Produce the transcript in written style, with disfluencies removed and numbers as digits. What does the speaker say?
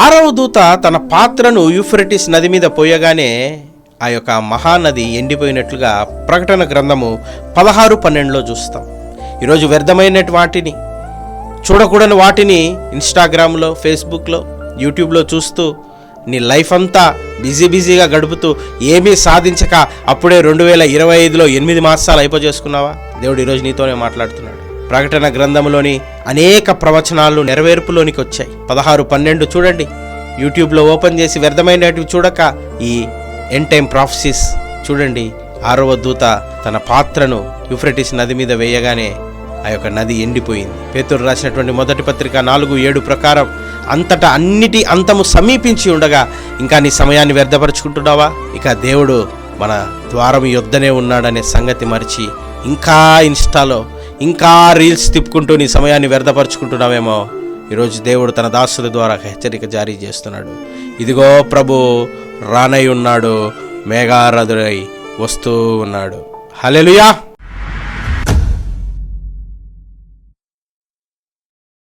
6వ దూత తన పాత్రను యూఫ్రటీస్ నది మీద పోయగానే ఆ యొక్క మహానది ఎండిపోయినట్లుగా ప్రకటన గ్రంథము 16:12 చూస్తాం. ఈరోజు వ్యర్థమైన వాటిని, చూడకూడని వాటిని ఇన్స్టాగ్రామ్లో, ఫేస్బుక్లో, యూట్యూబ్లో చూస్తూ నీ లైఫ్ అంతా బిజీగా గడుపుతూ ఏమీ సాధించక అప్పుడే 2025లో 8 మాసాలు అయిపోజేసుకున్నావా? దేవుడు ఈరోజు నీతోనే మాట్లాడుతున్నాడు. ప్రకటన గ్రంథంలోని అనేక ప్రవచనాలు నెరవేర్పులోనికి వచ్చాయి. 16:12 చూడండి. యూట్యూబ్లో ఓపెన్ చేసి వ్యర్థమైనవి చూడక ఈ ఎండ్ టైమ్ ప్రాఫెసీస్ చూడండి. 6వ దూత తన పాత్రను యూఫ్రటీస్ నది మీద వేయగానే ఆ యొక్క నది ఎండిపోయింది. పేతురు రాసినటువంటి మొదటి పత్రిక 4:7 ప్రకారం అంతటా అన్నిటి అంతము సమీపించి ఉండగా ఇంకా నీ సమయాన్ని వ్యర్థపరుచుకుంటున్నావా? ఇక దేవుడు మన ద్వారం యొద్దనే ఉన్నాడనే సంగతి మరిచి ఇంకా ఇన్స్టాలో ఇంకా రీల్స్ తిప్పుకుంటూ నీ సమయాన్ని వ్యర్థపరుచుకుంటున్నావేమో. ఈరోజు దేవుడు తన దాసుల ద్వారా హెచ్చరిక జారీ చేస్తున్నాడు. ఇదిగో ప్రభు రానై ఉన్నాడు, మేఘారథుడై వస్తూ ఉన్నాడు. హల్లెలూయా.